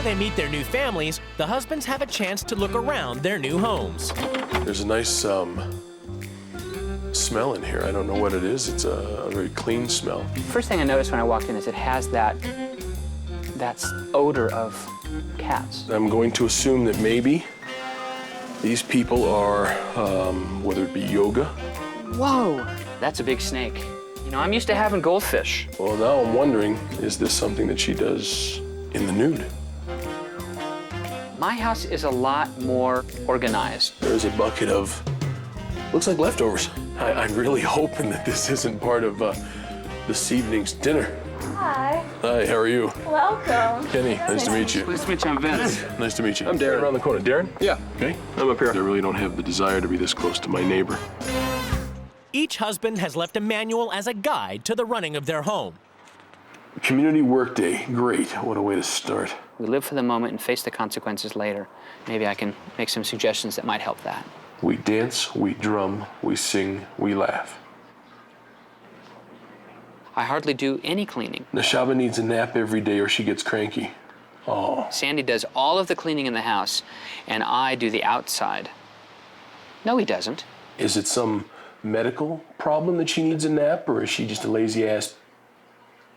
Before they meet their new families, the husbands have a chance to look around their new homes. There's a nice smell in here. I don't know what it is. It's a very clean smell. First thing I noticed when I walked in is it has that odor of cats. I'm going to assume that maybe these people are, whether it be yoga. Whoa, that's a big snake. You know, I'm used to having goldfish. Well, now I'm wondering, is this something that she does in the nude? My house is a lot more organized. There's a bucket of, looks like leftovers. I'm really hoping that this isn't part of this evening's dinner. Hi. Hi, how are you? Welcome. Kenny, nice to meet you. Please meet you, I'm Vince. Nice to meet you. I'm Darren. Around the corner. Darren? Yeah. Okay, I'm up here. I really don't have the desire to be this close to my neighbor. Each husband has left a manual as a guide to the running of their home. Community work day. Great. What a way to start. We live for the moment and face the consequences later. Maybe I can make some suggestions that might help that. We dance, we drum, we sing, we laugh. I hardly do any cleaning. Nashaba needs a nap every day or she gets cranky. Oh. Sandy does all of the cleaning in the house, and I do the outside. No, he doesn't. Is it some medical problem that she needs a nap, or is she just a lazy-ass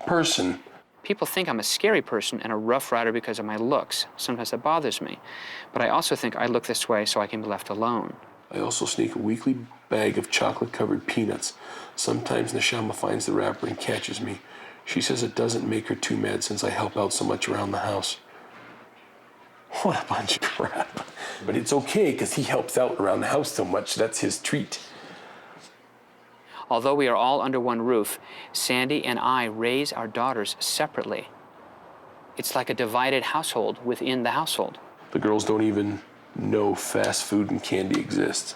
person? People think I'm a scary person and a rough rider because of my looks. Sometimes that bothers me. But I also think I look this way so I can be left alone. I also sneak a weekly bag of chocolate-covered peanuts. Sometimes Nashama finds the wrapper and catches me. She says it doesn't make her too mad since I help out so much around the house. What a bunch of crap. But it's okay, because he helps out around the house so much. That's his treat. Although we are all under one roof, Sandy and I raise our daughters separately. It's like a divided household within the household. The girls don't even know fast food and candy exists.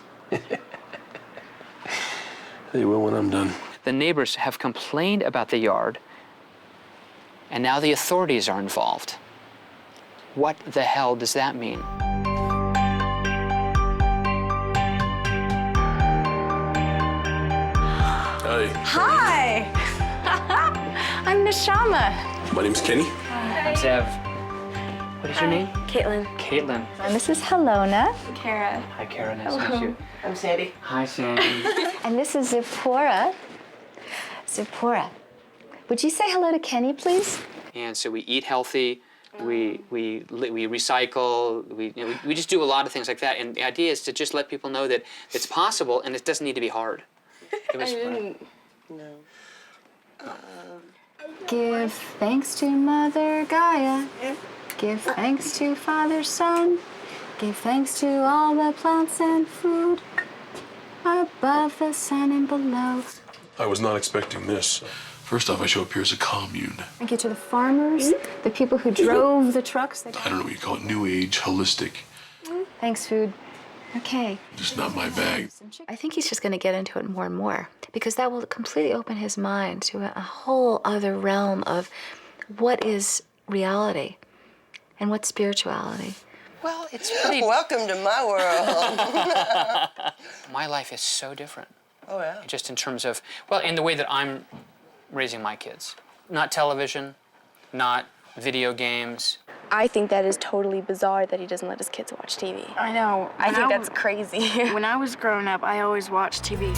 They will when I'm done. The neighbors have complained about the yard, and now the authorities are involved. What the hell does that mean? Hi. Hi. I'm Nashama. My name's Kenny. I'm Zev. What is your name? Caitlin. Caitlin. And this is Helona. Kara. Hi, Kara. Nice to meet you. I'm Sandy. Hi, Sandy. And this is Zipporah. Zipporah. Would you say hello to Kenny, please? And so we eat healthy, we recycle, we just do a lot of things like that. And the idea is to just let people know that it's possible and it doesn't need to be hard. No. Give thanks to Mother Gaia. Give thanks to Father Sun. Give thanks to all the plants and food above the sun and below. I was not expecting this. First off, I show up here as a commune. Thank you to the farmers, the people who drove the trucks. I don't know what you call it, new age, holistic. Thanks, food. Okay. Just not my bag. I think he's just going to get into it more and more because that will completely open his mind to a whole other realm of what is reality and what's spirituality. Well, it's pretty... Welcome to my world. My life is so different. Oh, yeah? Just in terms of, well, in the way that I'm raising my kids. Not television, not video games. I think that is totally bizarre that he doesn't let his kids watch TV. I know. I think that's crazy. When I was growing up, I always watched TV.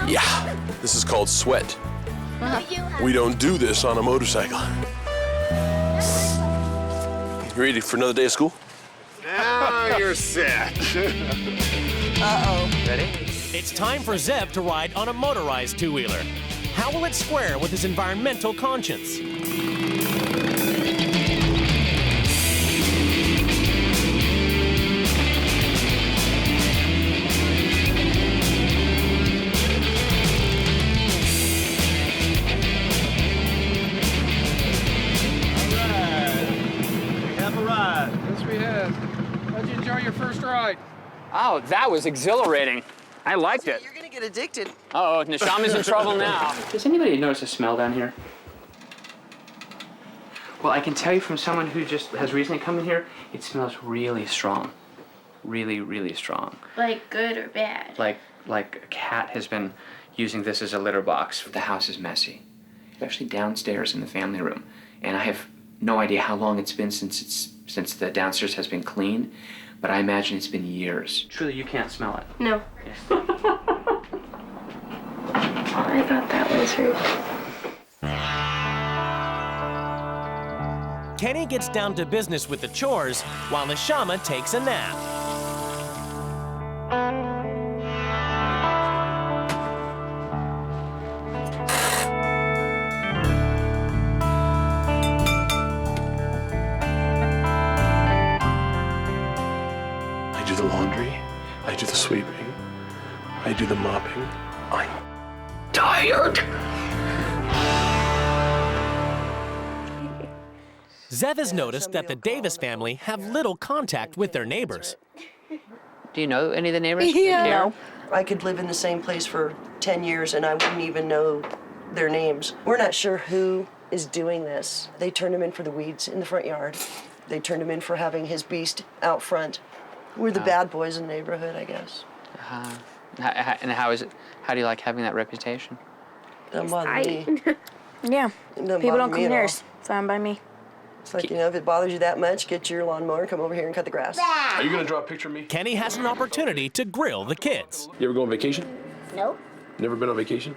Yeah, this is called sweat. We don't do this on a motorcycle. You ready for another day of school? Now you're set. Uh-oh. Ready? It's time for Zev to ride on a motorized two-wheeler. How will it square with his environmental conscience? How'd you enjoy your first ride? Oh, that was exhilarating. I liked it. You're gonna get addicted. Uh-oh, Nashama's in trouble now. Does anybody notice a smell down here? Well, I can tell you from someone who just has recently come in here, it smells really strong. Really, really strong. Like good or bad? Like a cat has been, using this as a litter box. The house is messy. It's actually downstairs in the family room, and I have no idea how long it's been since the downstairs has been cleaned, but I imagine it's been years. Truly, you can't smell it. No. Yes. I thought that was her. Kenny gets down to business with the chores while Neshama takes a nap. I do the laundry, I do the sweeping, I do the mopping. I'm tired. Zev has noticed that the Davis family have little contact with their neighbors. Do you know any of the neighbors? Yeah. Care? No. I could live in the same place for 10 years and I wouldn't even know their names. We're not sure who is doing this. They turned him in for the weeds in the front yard. They turned him in for having his beast out front. We're the bad boys in the neighborhood, I guess. And how is it? How do you like having that reputation? Don't bother me. Yeah. It doesn't People bother don't me come at near all. us. Fine by me. It's like, if it bothers you that much, get your lawnmower and come over here and cut the grass. Are you gonna draw a picture of me? Kenny has an opportunity to grill the kids. You ever go on vacation? No. Never been on vacation?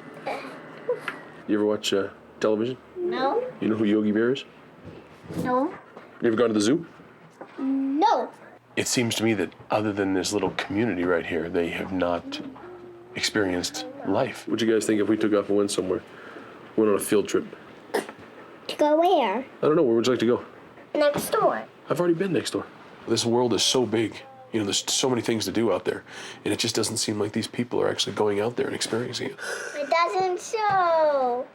You ever watch television? No. You know who Yogi Bear is? No. You ever gone to the zoo? No. It seems to me that other than this little community right here, they have not experienced life. What'd you guys think if we took off and went somewhere? Went on a field trip? To go where? I don't know, where would you like to go? Next door. I've already been next door. This world is so big. You know, there's so many things to do out there. And it just doesn't seem like these people are actually going out there and experiencing it. It doesn't show.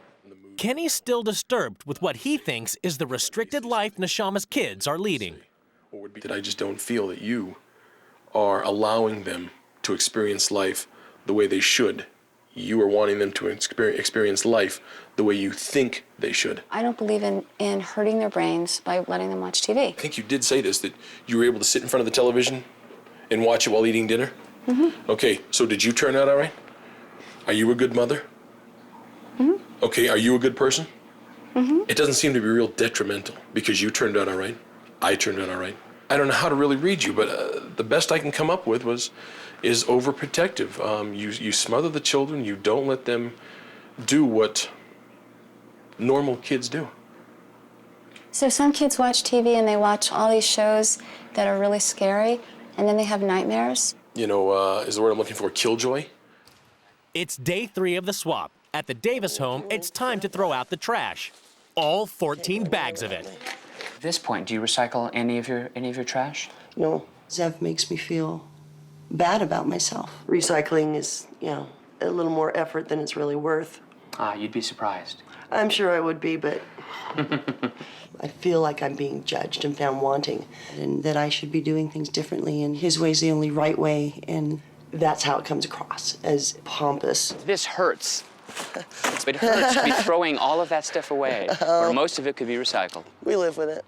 Kenny's still disturbed with what he thinks is the restricted life Neshama's kids are leading. What would be that I just don't feel that you are allowing them to experience life the way they should. You are wanting them to experience life the way you think they should. I don't believe in hurting their brains by letting them watch TV. I think you did say this, that you were able to sit in front of the television and watch it while eating dinner? Mm-hmm. Okay, so did you turn out all right? Are you a good mother? Mm-hmm. Okay, are you a good person? Mm-hmm. It doesn't seem to be real detrimental because you turned out all right. I turned out all right. I don't know how to really read you, but the best I can come up with is overprotective. You smother the children. You don't let them do what normal kids do. So some kids watch TV and they watch all these shows that are really scary, and then they have nightmares. You know, is the word I'm looking for killjoy? It's day 3 of the swap. At the Davis home, it's time to throw out the trash. All 14 bags of it. At this point, do you recycle any of your trash? No. Zev makes me feel bad about myself. Recycling is, a little more effort than it's really worth. You'd be surprised. I'm sure I would be, but I feel like I'm being judged and found wanting, and that I should be doing things differently, and his way's the only right way, and that's how it comes across, as pompous. This hurts. It hurts to be throwing all of that stuff away, where most of it could be recycled. We live with it.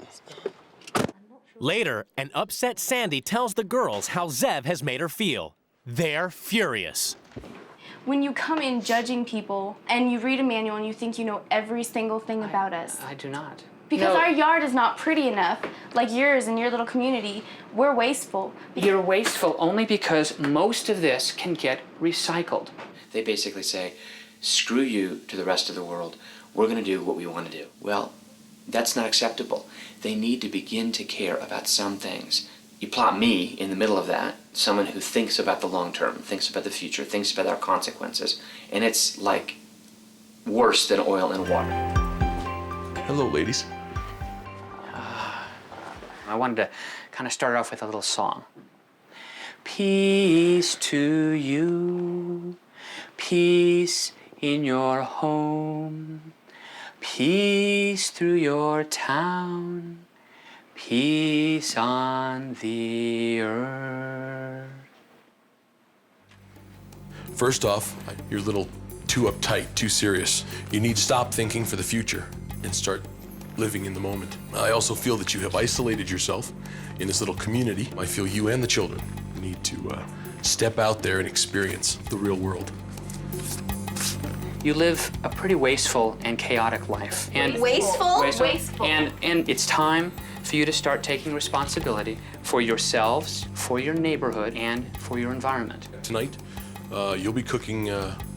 Later, an upset Sandy tells the girls how Zev has made her feel. They're furious. When you come in judging people and you read a manual and you think you know every single thing about us. I do not. Because our yard is not pretty enough, like yours in your little community. We're wasteful. You're wasteful only because most of this can get recycled. They basically say, screw you to the rest of the world. We're going to do what we want to do. Well, that's not acceptable. They need to begin to care about some things. You plot me in the middle of that, someone who thinks about the long term, thinks about the future, thinks about our consequences, and it's like worse than oil and water. Hello, ladies. I wanted to kind of start off with a little song. Peace to you, peace in your home, peace through your town, peace on the earth. First off, you're a little too uptight, too serious. You need to stop thinking for the future and start living in the moment. I also feel that you have isolated yourself in this little community. I feel you and the children need to step out there and experience the real world. you live a pretty wasteful and chaotic life. And Wasteful? Wasteful. And it's time for you to start taking responsibility for yourselves, for your neighborhood, and for your environment. Tonight, you'll be cooking,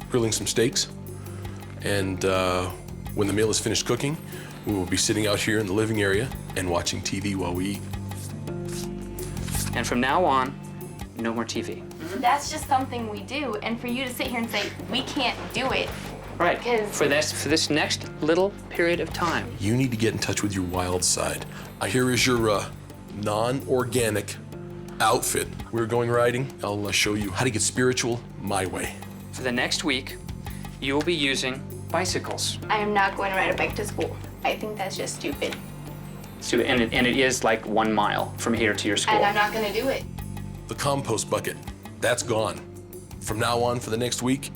grilling some steaks. And when the meal is finished cooking, we will be sitting out here in the living area and watching TV while we eat. And from now on, no more TV. That's just something we do, and for you to sit here and say, we can't do it. Right, Because- for this next little period of time. You need to get in touch with your wild side. Here is your non-organic outfit. We're going riding. I'll show you how to get spiritual my way. For the next week, you will be using bicycles. I am not going to ride a bike to school. I think that's just stupid. And it is like 1 mile from here to your school. And I'm not going to do it. The compost bucket, that's gone. From now on, for the next week,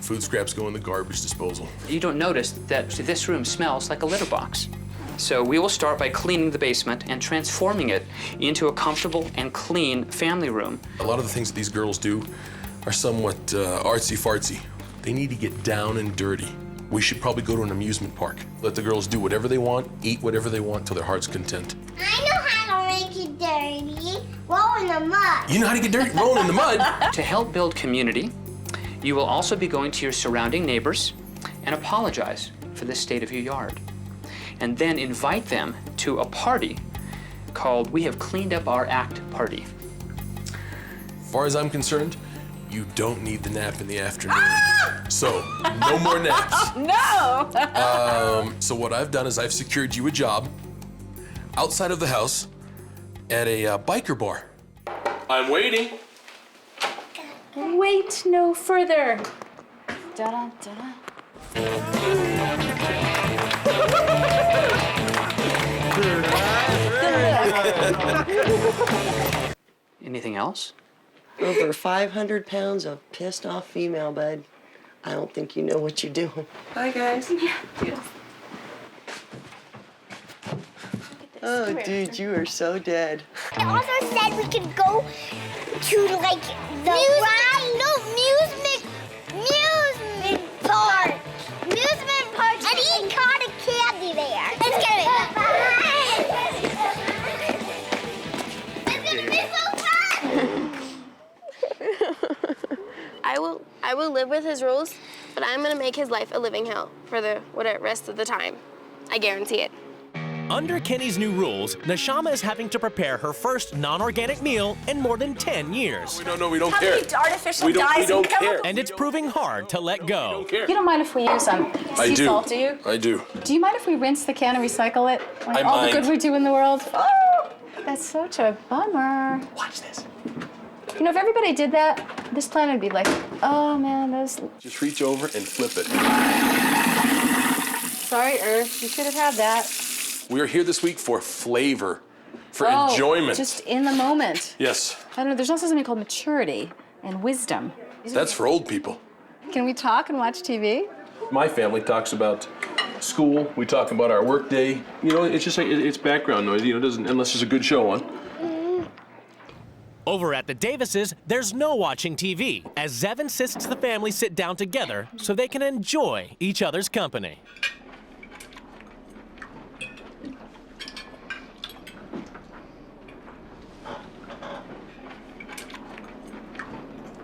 food scraps go in the garbage disposal. You don't notice that this room smells like a litter box. So we will start by cleaning the basement and transforming it into a comfortable and clean family room. A lot of the things that these girls do are somewhat artsy-fartsy. They need to get down and dirty. We should probably go to an amusement park. Let the girls do whatever they want, eat whatever they want till their heart's content. I know how to make it dirty. Roll in the mud. You know how to get dirty? Rolling in the mud? To help build community, you will also be going to your surrounding neighbors and apologize for the state of your yard. And then invite them to a party called We Have Cleaned Up Our Act Party. As far as I'm concerned, you don't need the nap in the afternoon. So, no more naps. No! So what I've done is I've secured you a job outside of the house at a biker bar. I'm waiting. Wait no further. Da-da, da-da. Anything else? Over 500 pounds of pissed off female, bud. I don't think you know what you're doing. Bye, guys. Oh, dude, you are so dead. It also said we could go to like the amusement park. Amusement park and eat cotton candy there. Let's get it. It's gonna be so fun. I will live with his rules, but I'm gonna make his life a living hell for the rest of the time. I guarantee it. Under Kenny's new rules, Neshama is having to prepare her first non-organic meal in more than 10 years. No, we don't care. Artificial We dyes don't and chemicals. care. And it's proving hard to let go. You don't mind if we use sea salt, do you? I do. Do you mind if we rinse the can and recycle it? Like I all mind. the good we do in the world? Oh, that's such a bummer. Watch this. You know, if everybody did that, this planet would be like, oh man, those. Just reach over and flip it. Sorry, Earth, you should have had that. We are here this week for flavor, for Oh, enjoyment. just in the moment. Yes, I don't know, there's also something called maturity and wisdom. that's for old people. Can we talk and watch TV? My family talks about school. We talk about our work day. You know, it's just like it's background noise. You know, it doesn't unless there's a good show on. Over at the Davises, there's no watching TV, as Zev insists the family sit down together so they can enjoy each other's company.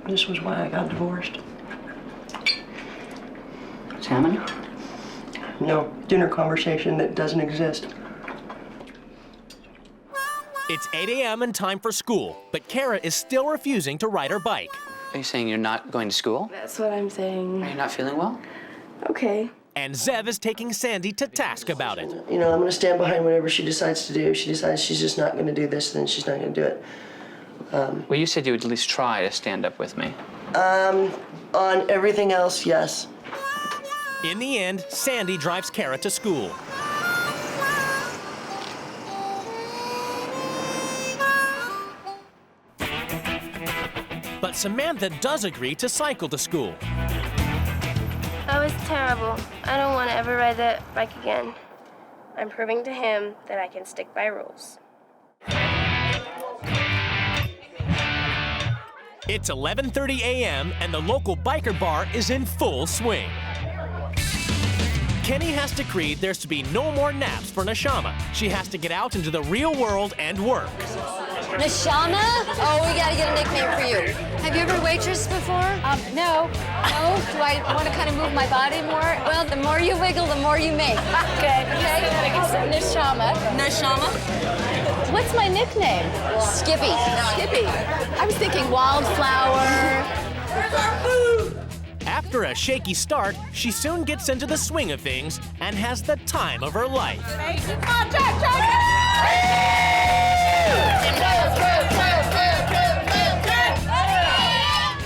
This was why I got divorced. Salmon? No, dinner conversation that doesn't exist. It's 8 a.m. and time for school, but Kara is still refusing to ride her bike. Are you saying you're not going to school? That's what I'm saying. Are you not feeling well? Okay. And Zev is taking Sandy to task about it. You know, I'm gonna stand behind whatever she decides to do. If she decides she's just not gonna do this, then she's not gonna do it. Well, you said you would at least try to stand up with me. On everything else, yes. In the end, Sandy drives Kara to school. But Samantha does agree to cycle to school. That was terrible. I don't want to ever ride that bike again. I'm proving to him that I can stick by rules. It's 11:30 a.m. and the local biker bar is in full swing. Kenny has decreed there's to be no more naps for Neshama. She has to get out into the real world and work. Neshama? Oh, we gotta get a nickname for you. Have you ever waitressed before? No. No? Do I want to kind of move my body more? Well, the more you wiggle, the more you make. Okay. Neshama. Neshama? What's my nickname? Skippy. Skippy. I was thinking Wildflower. After a shaky start, she soon gets into the swing of things and has the time of her life.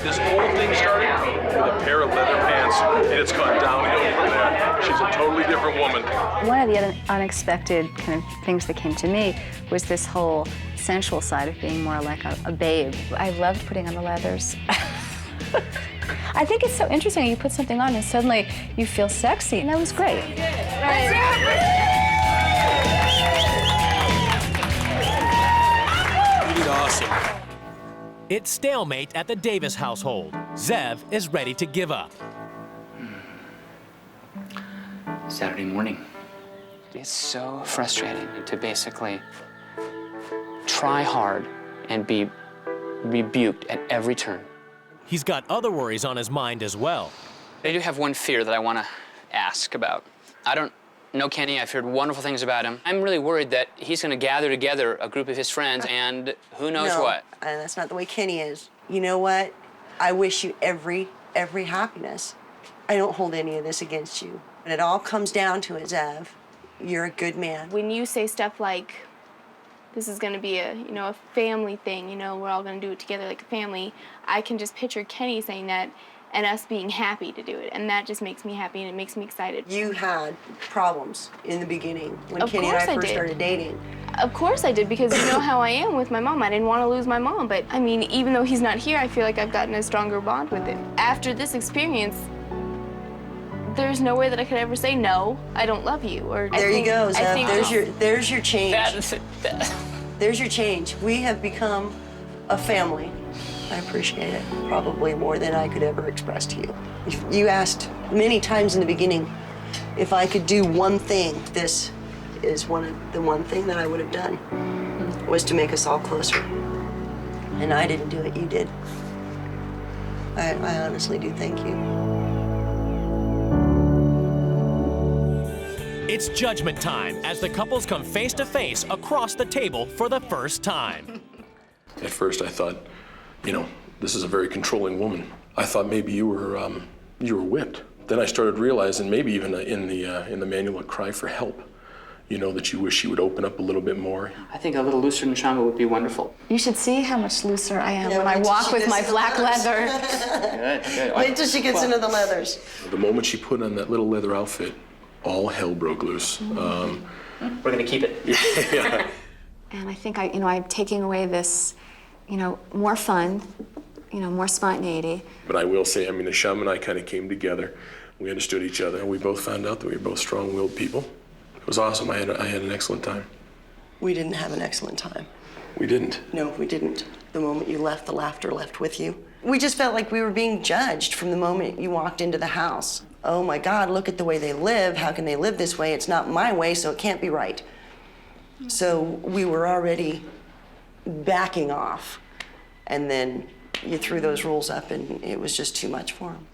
This whole thing started with a pair of leather pants, and it's gone downhill from there. She's a totally different woman. One of the unexpected kind of things that came to me was this whole sensual side of being more like a babe. I loved putting on the leathers. I think it's so interesting. You put something on and suddenly you feel sexy, and that was great. Pretty awesome. It's stalemate at the Davis household. Zev is ready to give up. Saturday morning. It's so frustrating to basically try hard and be rebuked at every turn. He's got other worries on his mind as well. I do have one fear that I want to ask about. I don't know Kenny. I've heard wonderful things about him. I'm really worried that he's going to gather together a group of his friends and who knows what. And that's not the way Kenny is. You know what? I wish you every happiness. I don't hold any of this against you. But it all comes down to it, Zev. You're a good man. When you say stuff like, this is going to be a family thing, we're all going to do it together like a family, I can just picture Kenny saying that and us being happy to do it. And that just makes me happy and it makes me excited. You had problems in the beginning when Of Kenny and I course I first did. started dating. Of course I did, because you know how I am with my mom. I didn't want to lose my mom, but I mean, even though he's not here, I feel like I've gotten a stronger bond with him. After this experience, there's no way that I could ever say, no, I don't love you. Or There you go, Zev. There's your change. That- There's your change. We have become a family. I appreciate it, probably more than I could ever express to you. You asked many times in the beginning if I could do one thing. This is the one thing that I would have done, was to make us all closer. And I didn't do it, you did. I honestly do thank you. It's judgment time as the couples come face to face across the table for the first time. At first, I thought, this is a very controlling woman. I thought maybe you were whipped. Then I started realizing, maybe even in the manual, a cry for help. That you wish she would open up a little bit more. I think a little looser Neshama would be wonderful. You should see how much looser I am Yeah, when I wait till walk she with gets my to the black leathers. leather. Good. Wait till she gets into the leathers. The moment she put on that little leather outfit, all hell broke loose. We're going to keep it. Yeah. And I think I'm taking away this, more fun, more spontaneity. But I will say, Neshama and I kind of came together. We understood each other, and we both found out that we were both strong-willed people. It was awesome. I had an excellent time. We didn't have an excellent time. We didn't. No, we didn't. The moment you left, the laughter left with you. We just felt like we were being judged from the moment you walked into the house. Oh my God, look at the way they live. How can they live this way? It's not my way, so it can't be right. So we were already backing off. And then you threw those rules up and it was just too much for them.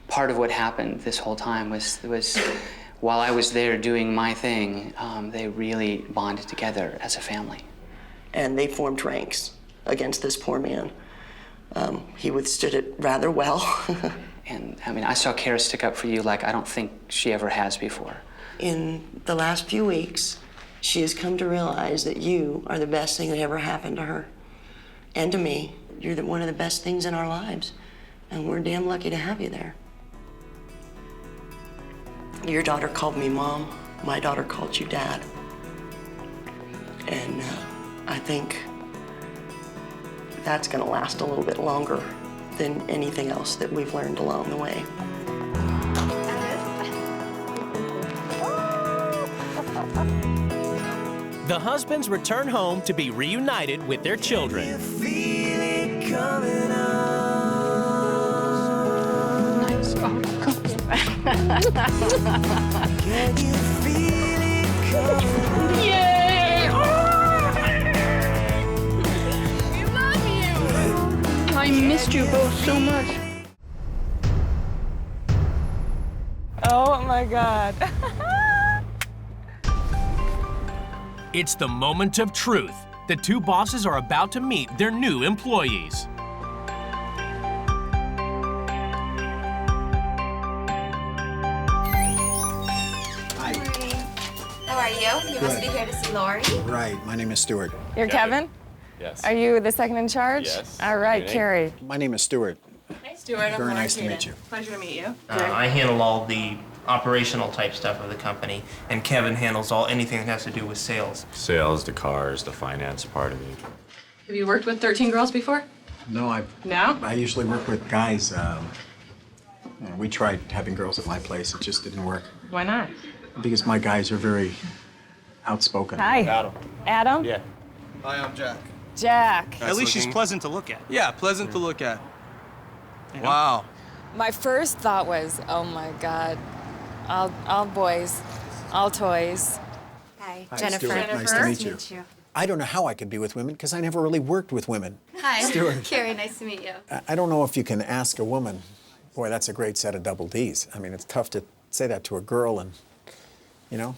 Part of what happened this whole time was while I was there doing my thing, they really bonded together as a family. And they formed ranks against this poor man. He withstood it rather well. And I saw Kara stick up for you like I don't think she ever has before. In the last few weeks, she has come to realize that you are the best thing that ever happened to her and to me. You're one of the best things in our lives, and we're damn lucky to have you there. Your daughter called me Mom. My daughter called you Dad. And I think that's gonna last a little bit longer than anything else that we've learned along the way. The husbands return home to be reunited with their children. Nice. Oh, Yay! We love you! I missed you both so much. Oh my God. It's the moment of truth. The two bosses are about to meet their new employees. Hi. How are you? You must be here to see Lori. Right. My name is Stuart. You're Kevin? Yes. Are you the second in charge? Yes. All right, Carrie. My name is Stuart. Hi, Stuart. Very nice to meet you. Pleasure to meet you. I handle all the operational type stuff of the company, and Kevin handles anything that has to do with sales. Sales, the cars, the finance part of it. Have you worked with 13 girls before? No, No? I usually work with guys. We tried having girls at my place. It just didn't work. Why not? Because my guys are very outspoken. Hi. Adam. Adam? Yeah. Hi, I'm Jack. Jack. At least she's pleasant to look at. Yeah, pleasant to look at. Wow. My first thought was, oh my God, all boys, all toys. Hi, Hi, Jennifer. Stuart. Nice to meet you. I don't know how I could be with women because I never really worked with women. Hi, Stuart. Carrie. Nice to meet you. I don't know if you can ask a woman, boy, that's a great set of double Ds. I mean, it's tough to say that to a girl and, you know.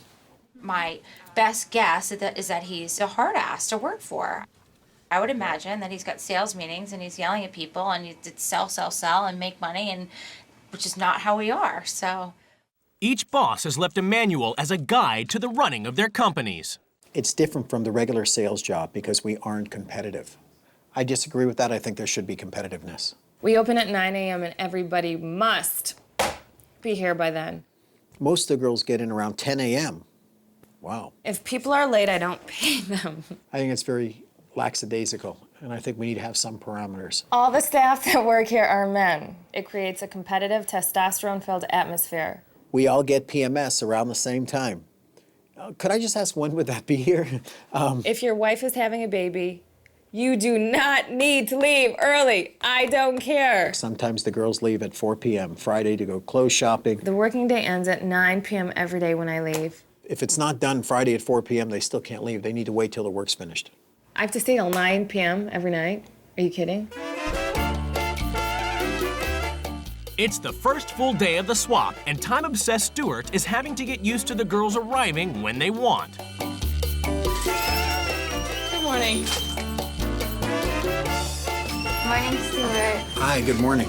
My best guess is that he's a hard ass to work for. I would imagine that he's got sales meetings and he's yelling at people and you sell, sell, sell and make money, and which is not how we are, so. Each boss has left a manual as a guide to the running of their companies. It's different from the regular sales job because we aren't competitive. I disagree with that. I think there should be competitiveness. We open at 9 a.m. and everybody must be here by then. Most of the girls get in around 10 a.m. Wow. If people are late, I don't pay them. I think it's very lackadaisical, and I think we need to have some parameters. All the staff that work here are men. It creates a competitive, testosterone-filled atmosphere. We all get PMS around the same time. Could I just ask, when would that be here? If your wife is having a baby, you do not need to leave early. I don't care. Sometimes the girls leave at 4 p.m. Friday to go clothes shopping. The working day ends at 9 p.m. every day when I leave. If it's not done Friday at 4 p.m., they still can't leave. They need to wait till the work's finished. I have to stay till 9 p.m. every night. Are you kidding? It's the first full day of the swap, and time-obsessed Stuart is having to get used to the girls arriving when they want. Good morning. Morning, Stuart. Hi, good morning.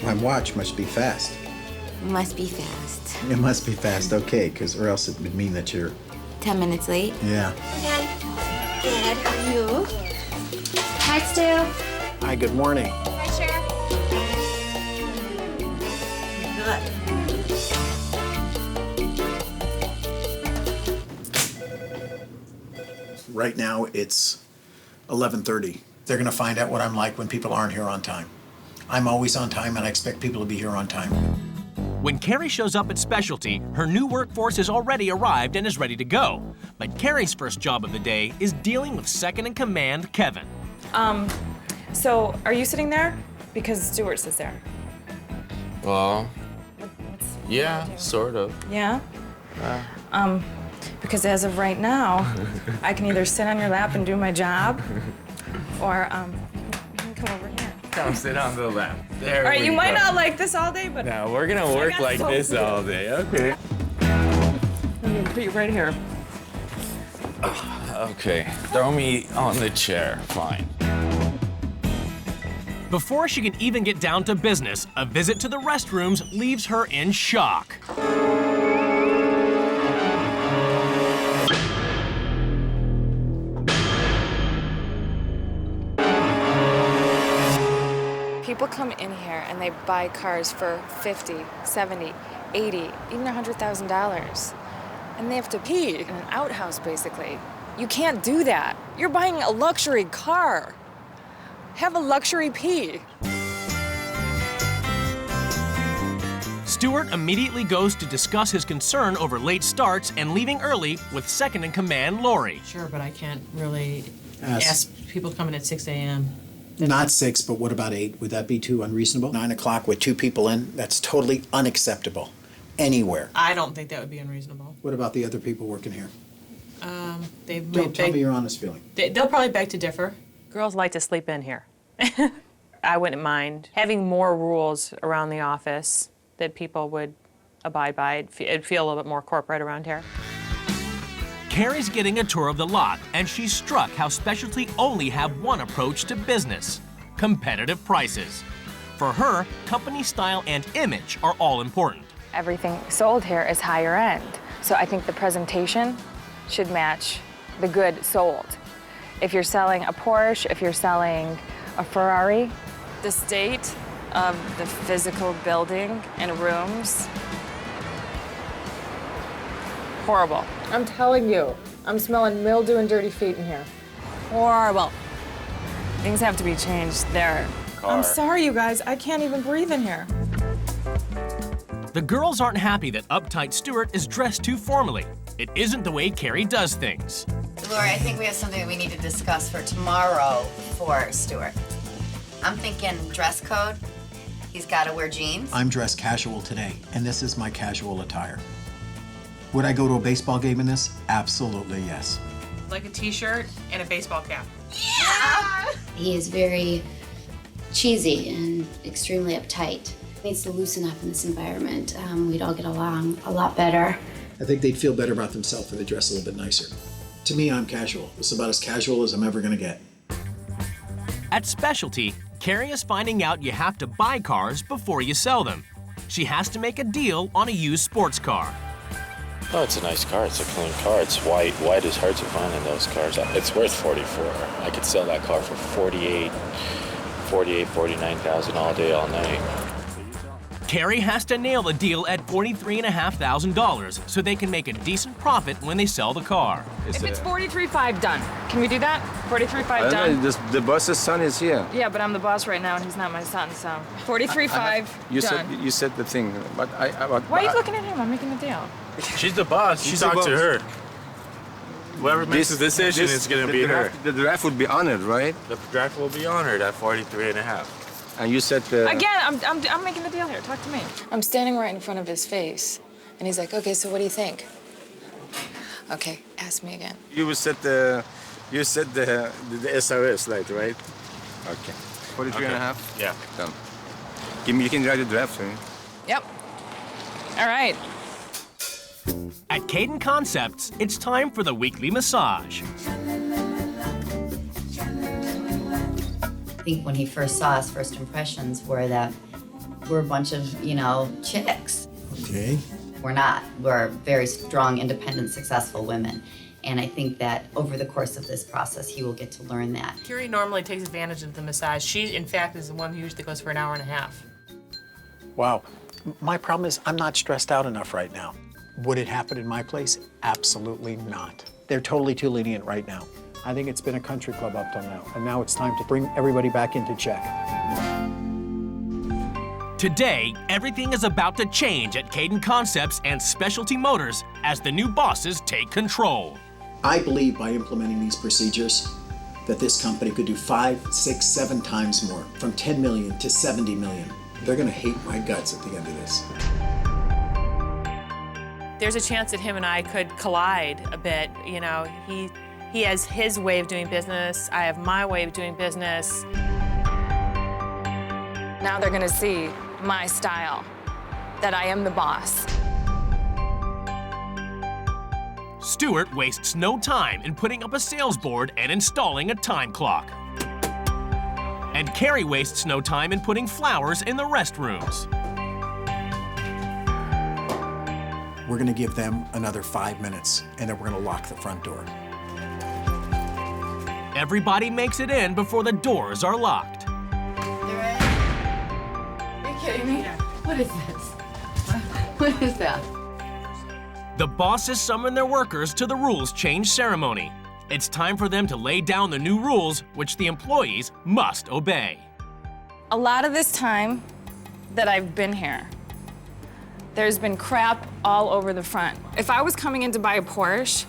My watch must be fast. Must be fast. It must be fast, okay, or else it would mean that you're... 10 minutes late. Yeah. Okay. Good. How are you? Hi, Stu. Hi, good morning. Hi, Cher. Good. Right now, it's 11:30. They're gonna find out what I'm like when people aren't here on time. I'm always on time, and I expect people to be here on time. When Carrie shows up at Specialty, her new workforce has already arrived and is ready to go. But Carrie's first job of the day is dealing with second-in-command Kevin. So are you sitting there? Because Stuart sits there. Well, yeah, sort of. Yeah? Because as of right now, I can either sit on your lap and do my job, or you can come over here. Come sit on the lap. There All right, you we might go. not like this all day, but... No, we're gonna work got like so this good. all day, okay. I'm gonna put you right here. Okay, throw me on the chair, fine. Before she can even get down to business, a visit to the restrooms leaves her in shock. People come in here and they buy cars for $50, $70, $80, even $100,000. And they have to pee in an outhouse, basically. You can't do that. You're buying a luxury car. Have a luxury pee. Stuart immediately goes to discuss his concern over late starts and leaving early with second-in-command Lori. Sure, but I can't really ask people coming at 6 a.m. Not 6, but what about 8? Would that be too unreasonable? 9 o'clock with 2 people in? That's totally unacceptable. Anywhere. I don't think that would be unreasonable. What about the other people working here? They've Don't tell me your honest feeling. They'll probably beg to differ. Girls like to sleep in here. I wouldn't mind having more rules around the office that people would abide by. It'd feel a little bit more corporate around here. Carrie's getting a tour of the lot, and she's struck how Specialty only have one approach to business: competitive prices. For her, company style and image are all important. Everything sold here is higher end. So I think the presentation should match the good sold. If you're selling a Porsche, if you're selling a Ferrari, the state of the physical building and rooms, horrible. I'm telling you, I'm smelling mildew and dirty feet in here. Horrible. Things have to be changed there. I'm sorry, you guys. I can't even breathe in here. The girls aren't happy that uptight Stuart is dressed too formally. It isn't the way Carrie does things. Lori, I think we have something that we need to discuss for tomorrow for Stuart. I'm thinking dress code. He's got to wear jeans. I'm dressed casual today, and this is my casual attire. Would I go to a baseball game in this? Absolutely yes. Like a t-shirt and a baseball cap. Yeah! He is very cheesy and extremely uptight. Needs to loosen up in this environment. We'd all get along a lot better. I think they'd feel better about themselves if they dress a little bit nicer. To me, I'm casual. It's about as casual as I'm ever gonna get. At Specialty, Carrie is finding out you have to buy cars before you sell them. She has to make a deal on a used sports car. Oh, it's a nice car. It's a clean car. It's white. White is hard to find in those cars. It's worth 44. I could sell that car for 49,000 all day, all night. Carrie has to nail the deal at $43,500 so they can make a decent profit when they sell the car. If it's 43.5 done, can we do that? 43.5 done? The boss's son is here. Yeah, but I'm the boss right now, and he's not my son, so 43.5 done. You said the thing, but Why are you looking at him? I'm making a deal. She's the boss. You talk to her. Whoever makes the decision is going to be her. The draft would be honored, right? The draft will be honored at 43.5. And you said Again, I'm making the deal here. Talk to me. I'm standing right in front of his face, and he's like, okay, so what do you think? Okay, ask me again. You said the SRS light, right? Okay. 43.5? Yeah. Done. You can drive the draft for me. Yep. All right. At Caden Concepts, it's time for the weekly massage. I think when he first saw us, first impressions were that we're a bunch of, chicks. Okay. We're not. We're very strong, independent, successful women. And I think that over the course of this process, he will get to learn that. Carrie normally takes advantage of the massage. She, in fact, is the one who usually goes for an hour and a half. Wow. My problem is I'm not stressed out enough right now. Would it happen in my place? Absolutely not. They're totally too lenient right now. I think it's been a country club up till now, and now it's time to bring everybody back into check. Today, everything is about to change at Caden Concepts and Specialty Motors as the new bosses take control. I believe by implementing these procedures that this company could do 5, 6, 7 times more, from 10 million to 70 million. They're gonna hate my guts at the end of this. There's a chance that him and I could collide a bit. He has his way of doing business. I have my way of doing business. Now they're gonna see my style, that I am the boss. Stuart wastes no time in putting up a sales board and installing a time clock. And Carrie wastes no time in putting flowers in the restrooms. We're gonna give them another 5 minutes, and then we're gonna lock the front door. Everybody makes it in before the doors are locked. Are you kidding me? What is this? What is that? The bosses summon their workers to the rules change ceremony. It's time for them to lay down the new rules, which the employees must obey. A lot of this time that I've been here, there's been crap all over the front. If I was coming in to buy a Porsche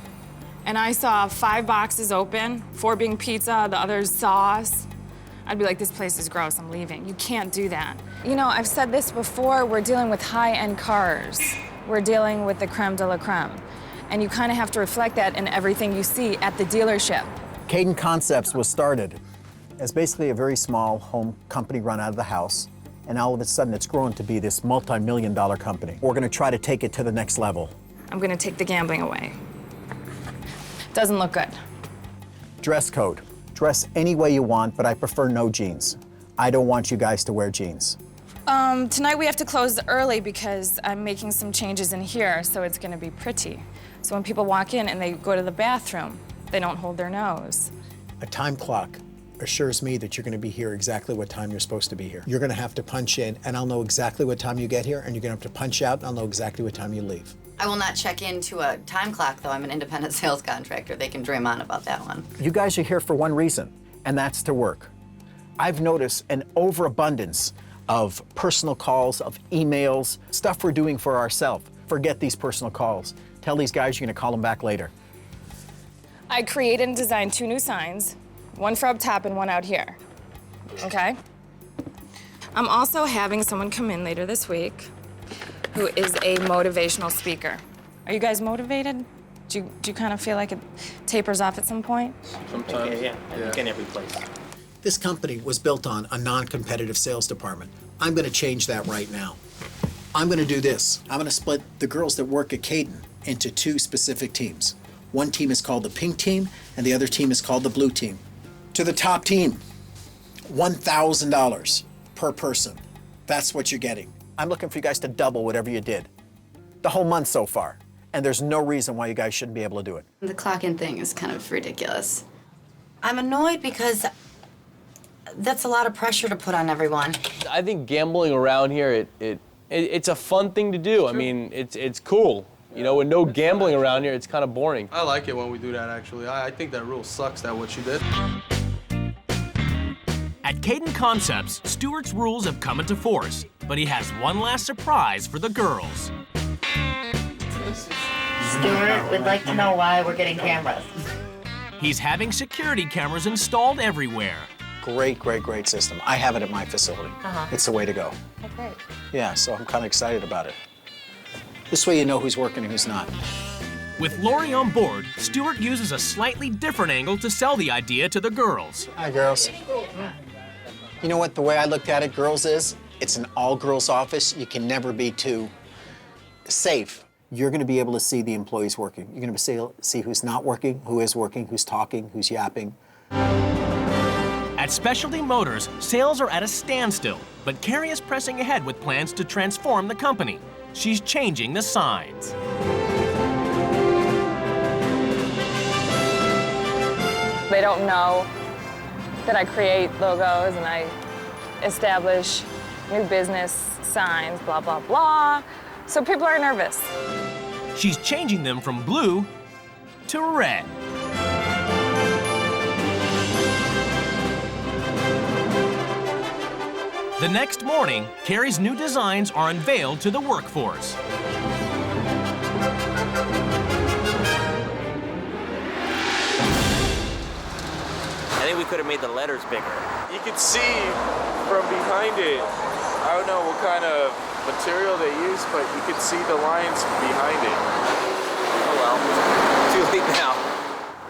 and I saw 5 boxes open, 4 being pizza, the others sauce, I'd be like, this place is gross, I'm leaving. You can't do that. You know, I've said this before, we're dealing with high-end cars. We're dealing with the creme de la creme. And you kind of have to reflect that in everything you see at the dealership. Caden Concepts was started as basically a very small home company run out of the house, and all of a sudden it's grown to be this multi-million-dollar company. We're gonna try to take it to the next level. I'm gonna take the gambling away. Doesn't look good. Dress code. Dress any way you want, but I prefer no jeans. I don't want you guys to wear jeans. Tonight we have to close early because I'm making some changes in here, so it's gonna be pretty. So when people walk in and they go to the bathroom, they don't hold their nose. A time clock assures me that you're gonna be here exactly what time you're supposed to be here. You're gonna have to punch in, and I'll know exactly what time you get here, and you're gonna have to punch out, and I'll know exactly what time you leave. I will not check into a time clock, though. I'm an independent sales contractor. They can dream on about that one. You guys are here for one reason, and that's to work. I've noticed an overabundance of personal calls, of emails, stuff we're doing for ourselves. Forget these personal calls. Tell these guys you're gonna call them back later. I created and designed 2 new signs, one for up top and one out here, okay? I'm also having someone come in later this week who is a motivational speaker. Are you guys motivated? Do you kind of feel like it tapers off at some point? Sometimes. Yeah. I think in every place. This company was built on a non-competitive sales department. I'm gonna change that right now. I'm gonna do this. I'm gonna split the girls that work at Caden into 2 specific teams. One team is called the pink team, and the other team is called the blue team. To the top team, $1,000 per person. That's what you're getting. I'm looking for you guys to double whatever you did the whole month so far, and there's no reason why you guys shouldn't be able to do it. The clock-in thing is kind of ridiculous. I'm annoyed because that's a lot of pressure to put on everyone. I think gambling around here, it's a fun thing to do. I mean, it's cool. You know, with no gambling around here, it's kind of boring. I like it when we do that, actually. I think that rule sucks, that what you did. At Caden Concepts, Stuart's rules have come into force, but he has one last surprise for the girls. Stuart would like to know why we're getting cameras. He's having security cameras installed everywhere. Great system. I have it at my facility. It's the way to go. Oh, great. Yeah, so I'm kind of excited about it. This way you know who's working and who's not. With Lori on board, Stuart uses a slightly different angle to sell the idea to the girls. Hi, girls. You know what, the way I looked at it, girls, is it's an all-girls office. You can never be too safe. You're gonna be able to see the employees working. You're gonna see who's not working, who is working, who's talking, who's yapping. At Specialty Motors, sales are at a standstill, but Carrie is pressing ahead with plans to transform the company. She's changing the signs. They don't know that I create logos and I establish new business signs, blah, blah, blah. So people are nervous. She's changing them from blue to red. The next morning, Carrie's new designs are unveiled to the workforce. I think we could have made the letters bigger. You can see from behind it, I don't know what kind of material they use, but you can see the lines behind it. Oh well, too late now.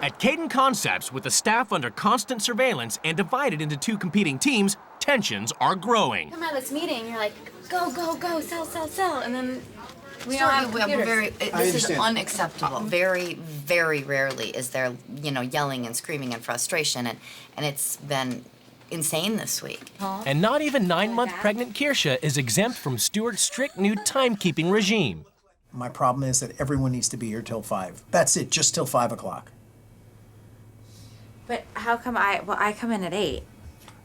At Caden Concepts, with the staff under constant surveillance and divided into 2 competing teams, tensions are growing. Come out of this meeting, you're like, go, go, go, sell, sell, sell, and then we don't have This is understand. unacceptable. Very, very rarely is there, yelling and screaming and frustration, and it's been insane this week. And not even 9-month pregnant Kirsha is exempt from Stuart's strict new timekeeping regime. My problem is that everyone needs to be here till 5. That's it, just till 5 o'clock. But how come I come in at 8?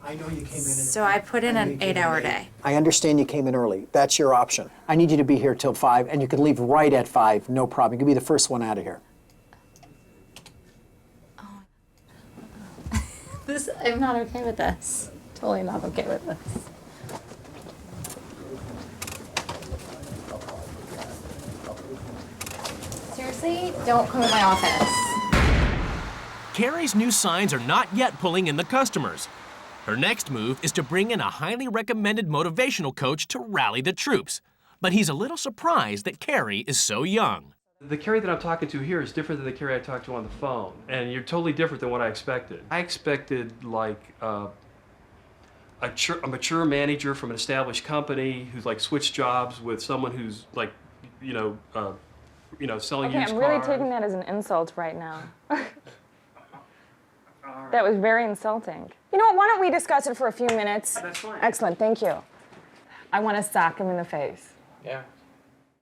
I know you came in. So I put in an 8-hour day. I understand you came in early. That's your option. I need you to be here till 5, and you can leave right at 5, no problem. You can be the first one out of here. I'm not okay with this. Totally not okay with this. Seriously, don't come in my office. Carrie's new signs are not yet pulling in the customers. Her next move is to bring in a highly recommended motivational coach to rally the troops. But he's a little surprised that Carrie is so young. The Carrie that I'm talking to here is different than the Carrie I talked to on the phone, and you're totally different than what I expected. I expected like a mature manager from an established company who's like switched jobs with someone who's like, selling used cars. I'm really taking that as an insult right now. That was very insulting. You know what, why don't we discuss it for a few minutes? That's fine. Excellent, thank you. I want to sock him in the face. Yeah.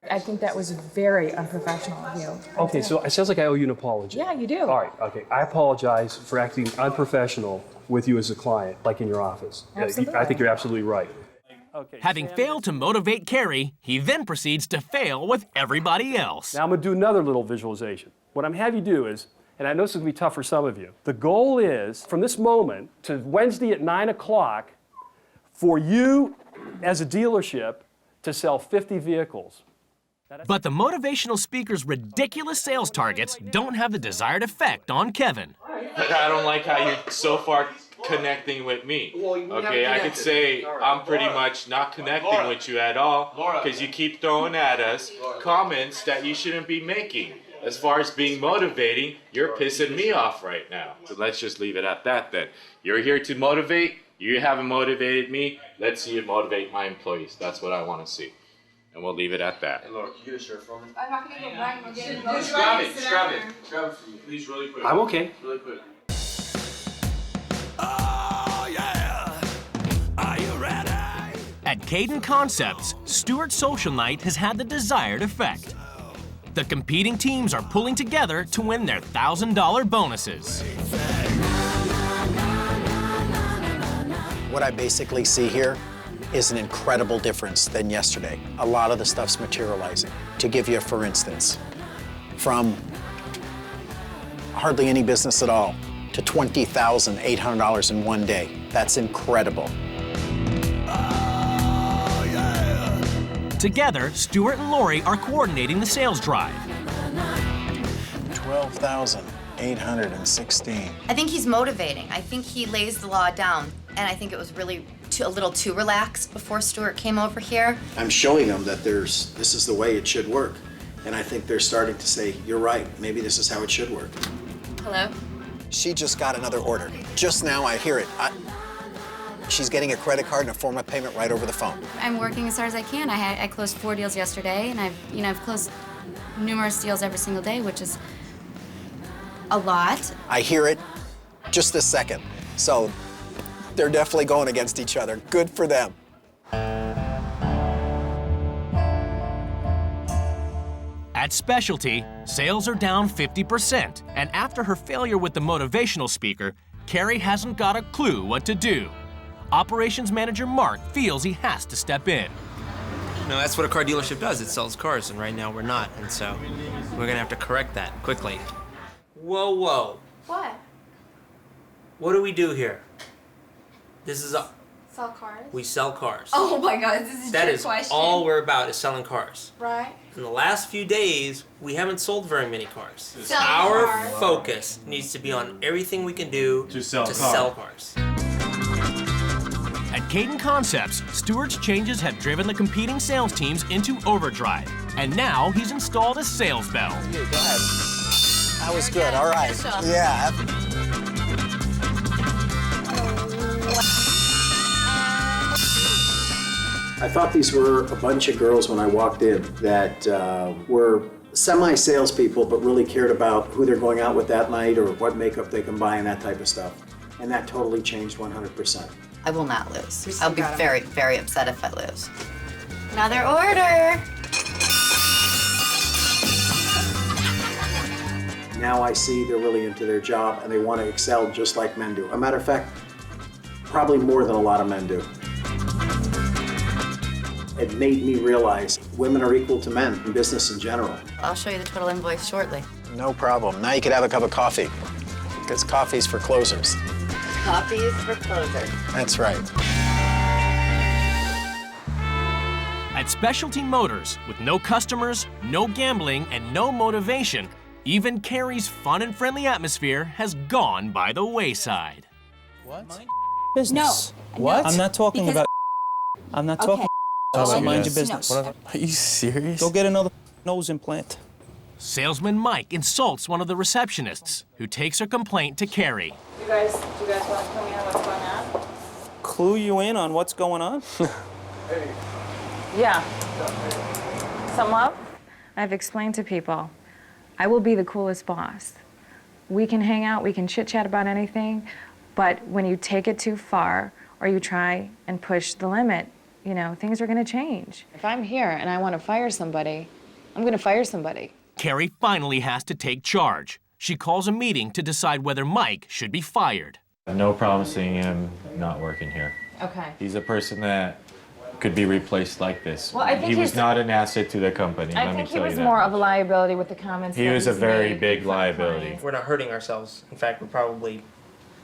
I think that was very unprofessional of you. Okay, so it sounds like I owe you an apology. Yeah, you do. All right, okay. I apologize for acting unprofessional with you as a client, like in your office. Absolutely. I think you're absolutely right. Having failed to motivate Carrie, he then proceeds to fail with everybody else. Now I'm gonna do another little visualization. What I'm gonna have you do is, and I know this is gonna be tough for some of you, the goal is, from this moment to Wednesday at 9 o'clock, for you as a dealership to sell 50 vehicles. But the motivational speaker's ridiculous sales targets don't have the desired effect on Kevin. I don't like how you're so far connecting with me. Okay, I could say I'm pretty much not connecting with you at all because you keep throwing at us comments that you shouldn't be making. As far as being motivating, you're pissing me off right now. So let's just leave it at that then. You're here to motivate. You haven't motivated me. Let's see you motivate my employees. That's what I want to see. And we'll leave it at that. Hey, Laura, can you get a shirt for me? I'm not going to go back and get it. Just grab it, just grab it. Grab it for me, please, really quick. I'm okay. Really quick. At Caden Concepts, Stewart's social night has had the desired effect. The competing teams are pulling together to win their $1,000 bonuses. What I basically see here is an incredible difference than yesterday. A lot of the stuff's materializing. To give you, for instance, from hardly any business at all to $20,800 in one day. That's incredible. Together, Stewart and Lori are coordinating the sales drive. 12,816. I think he's motivating. I think he lays the law down, and I think it was really a little too relaxed before Stewart came over here. I'm showing them that this is the way it should work. And I think they're starting to say, you're right, maybe this is how it should work. Hello? She just got another order. Just now I hear it. She's getting a credit card and a form of payment right over the phone. I'm working as hard as I can. I closed 4 deals yesterday, and I've closed numerous deals every single day, which is a lot. I hear it just this second. So they're definitely going against each other. Good for them. At Specialty, sales are down 50%, and after her failure with the motivational speaker, Carrie hasn't got a clue what to do. Operations manager Mark feels he has to step in. No, that's what a car dealership does. It sells cars, and right now we're not, and so we're gonna have to correct that quickly. Whoa, whoa. What? What do we do here? This is a... Sell cars? We sell cars. Oh my God, this is a That trick is question. all we're about, is selling cars. Right. In the last few days, we haven't sold very many cars. Selling Our cars. focus needs to be on everything we can do to sell cars. At Caden Concepts, Stewart's changes have driven the competing sales teams into overdrive, and now he's installed a sales bell. Go ahead. That was good, all right. Good job. Yeah. I thought these were a bunch of girls when I walked in that were semi-salespeople, but really cared about who they're going out with that night or what makeup they can buy and that type of stuff. And that totally changed 100%. I will not lose. I'll be very, very upset if I lose. Another order. Now I see they're really into their job and they want to excel just like men do. A matter of fact, probably more than a lot of men do. It made me realize women are equal to men in business in general. I'll show you the total invoice shortly. No problem. Now you could have a cup of coffee, because coffee's for closers. Coffee is for closers. That's right. At Specialty Motors, with no customers, no gambling, and no motivation, even Carrie's fun and friendly atmosphere has gone by the wayside. What? business. What? I'm not talking Because- about. I'm not talking. So mind your business. Are you serious? Go get another nose implant. Salesman Mike insults one of the receptionists, who takes her complaint to Carrie. Do you guys want to tell me what's going on? Clue you in on what's going on? Yeah. Something up? I've explained to people, I will be the coolest boss. We can hang out, we can chit-chat about anything, but when you take it too far or you try and push the limit, you know, things are going to change. If I'm here and I want to fire somebody, I'm going to fire somebody. Carrie finally has to take charge. She calls a meeting to decide whether Mike should be fired. No promising him not working here. Okay. He's a person that could be replaced like this. Well, I think he was he's- not an asset to the company. I let think me he tell was you that. more of a liability with the comments He that was a he's very made. big liability. We're not hurting ourselves. In fact, we're probably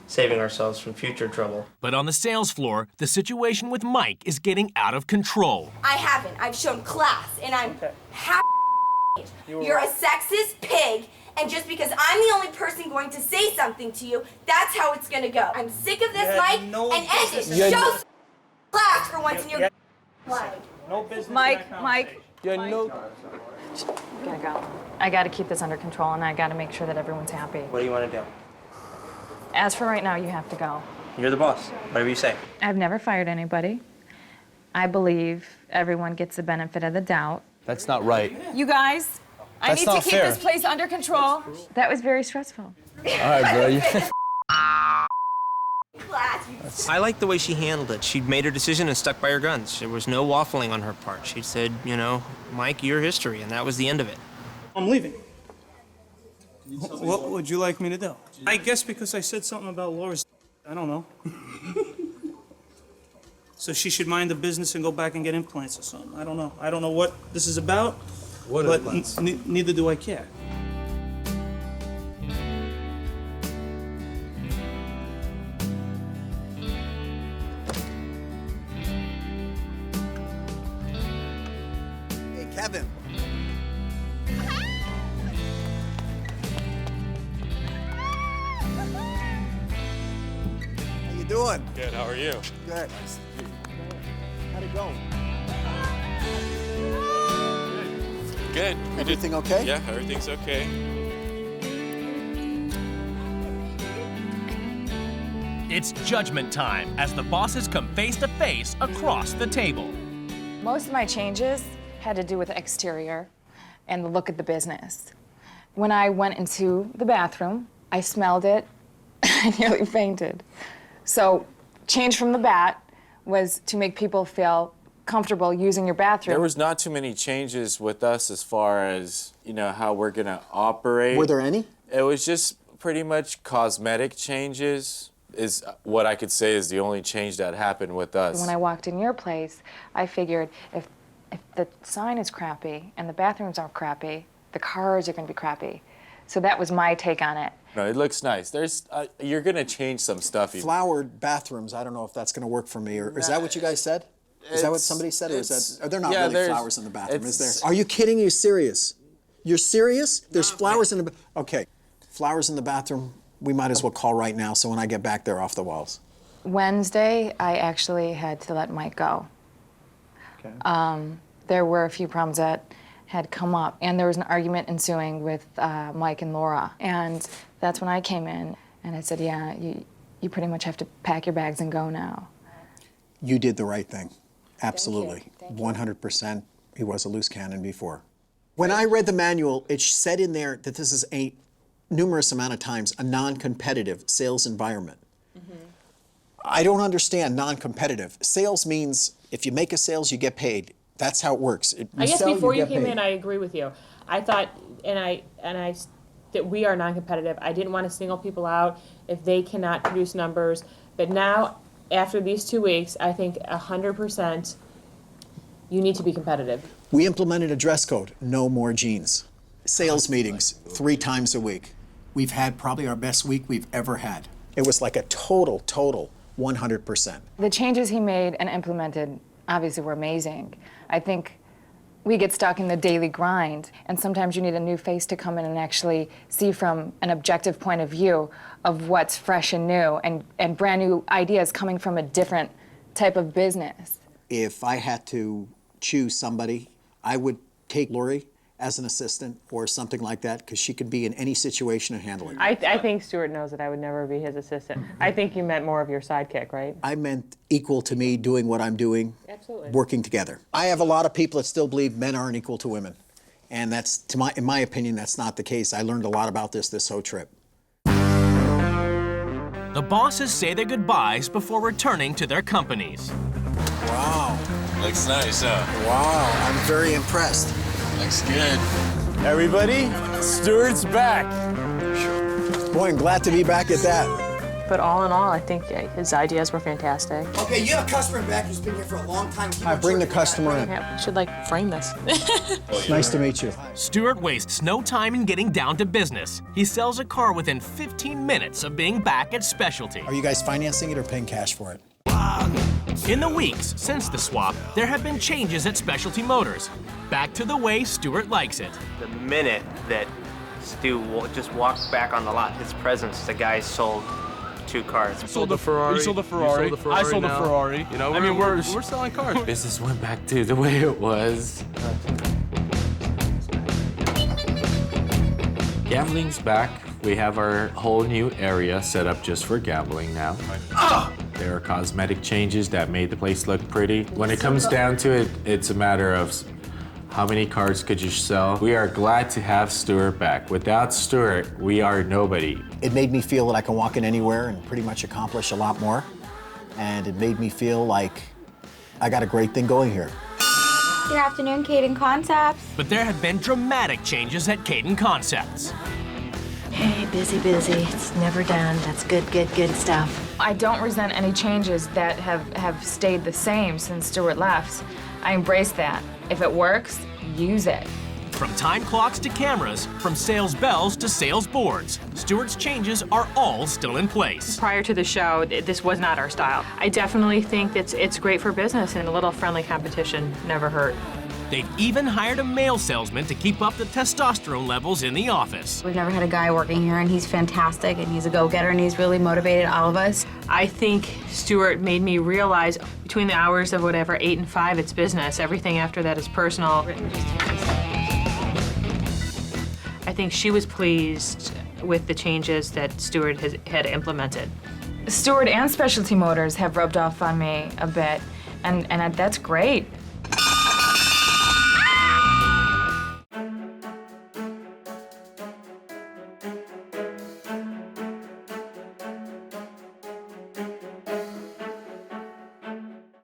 saving ourselves from future trouble. But on the sales floor, the situation with Mike is getting out of control. I haven't. I've shown class, and I'm happy. You're a sexist pig, and just because I'm the only person going to say something to you, that's how it's gonna go. I'm sick of this, Mike, and end it. Show class for once in your life. No business. Mike. Yeah, no. Gotta go. I gotta keep this under control, and I gotta make sure that everyone's happy. What do you want to do? As for right now, you have to go. You're the boss. Whatever you say. I've never fired anybody. I believe everyone gets the benefit of the doubt. That's not right. You guys, I That's need to not keep fair. this place under control. That was very stressful. All right, bro. I like the way she handled it. She'd made her decision and stuck by her guns. There was no waffling on her part. She said, you know, Mike, your history, and that was the end of it. I'm leaving. What would you like me to do? I guess because I said something about Laura's. I don't know. So she should mind the business and go back and get implants or something. I don't know. I don't know what this is about. What but implants? Neither do I care. Hey, Kevin. How you doing? Good, how are you? Good. How'd it go? Good. Everything okay? Yeah, everything's okay. It's judgment time as the bosses come face to face across the table. Most of my changes had to do with the exterior and the look of the business. When I went into the bathroom, I smelled it, I nearly fainted. So, change from the bat was to make people feel comfortable using your bathroom. There was not too many changes with us as far as, you know, how we're gonna operate. Were there any? It was just pretty much cosmetic changes is what I could say is the only change that happened with us. When I walked in your place, I figured if the sign is crappy and the bathrooms are crappy, the cars are going to be crappy. So that was my take on it. No, it looks nice. There's, you're gonna change some stuff. Flowered bathrooms. I don't know if that's going to work for me. Or is that what you guys said? Is that what somebody said? Or is that? They're not really flowers in the bathroom, is there? Are you kidding? Are you serious? You're serious? There's flowers in the. Okay, flowers in the bathroom. We might as well call right now. So when I get back, they're off the walls. Wednesday, I actually had to let Mike go. Okay. There were a few problems that had come up, and there was an argument ensuing with Mike and Laura. And that's when I came in, and I said, yeah, you pretty much have to pack your bags and go now. You did the right thing. Absolutely. 100%. He was a loose cannon before. When I read the manual, it said in there that this is a numerous amount of times a non-competitive sales environment. I don't understand non-competitive. Sales means if you make a sales, you get paid. That's how it works. I guess before you came in, I agree with you. I thought, that we are non-competitive. I didn't want to single people out if they cannot produce numbers. But now, after these 2 weeks, I think 100% you need to be competitive. We implemented a dress code, no more jeans. Sales meetings 3 times a week. We've had probably our best week we've ever had. It was like a total 100%. The changes he made and implemented obviously were amazing. I think we get stuck in the daily grind, and sometimes you need a new face to come in and actually see from an objective point of view of what's fresh and new and brand new ideas coming from a different type of business. If I had to choose somebody, I would take Lori as an assistant or something like that, because she could be in any situation and handle it. I think Stuart knows that I would never be his assistant. I think you meant more of your sidekick, right? I meant equal to me doing what I'm doing, Absolutely. working together. I have a lot of people that still believe men aren't equal to women. And that's, in my opinion, that's not the case. I learned a lot about this whole trip. The bosses say their goodbyes before returning to their companies. Wow. Looks nice, huh? Wow, I'm very impressed. Looks good. Everybody, Stuart's back. Boy, I'm glad to be back at that. But all in all, I think his ideas were fantastic. Okay, you have a customer back who's been here for a long time. I bring the customer in. Yeah, we should like frame this. Nice to meet you. Stuart wastes no time in getting down to business. He sells a car within 15 minutes of being back at Specialty. Are you guys financing it or paying cash for it? In the weeks since the swap, there have been changes at Specialty Motors. Back to the way Stuart likes it. The minute that Stu just walked back on the lot, his presence, the guy sold 2 cars. Sold the Ferrari. You sold the Ferrari. I sold the Ferrari. You know, I mean, we're selling cars. Business went back to the way it was. Gambling's back. We have our whole new area set up just for gambling now. There are cosmetic changes that made the place look pretty. When it comes down to it, it's a matter of how many cards could you sell. We are glad to have Stuart back. Without Stuart, we are nobody. It made me feel that I can walk in anywhere and pretty much accomplish a lot more. And it made me feel like I got a great thing going here. Good afternoon, Caden Concepts. But there have been dramatic changes at Caden Concepts. Hey, busy. It's never done. That's good stuff. I don't resent any changes that have stayed the same since Stuart left. I embrace that. If it works, use it. From time clocks to cameras, from sales bells to sales boards, Stuart's changes are all still in place. Prior to the show, this was not our style. I definitely think it's great for business, and a little friendly competition never hurt. They've even hired a male salesman to keep up the testosterone levels in the office. We've never had a guy working here, and he's fantastic, and he's a go-getter, and he's really motivated all of us. I think Stuart made me realize between the hours of whatever, 8 and 5, it's business. Everything after that is personal. I think she was pleased with the changes that Stuart had implemented. Stuart and Specialty Motors have rubbed off on me a bit, and that's great.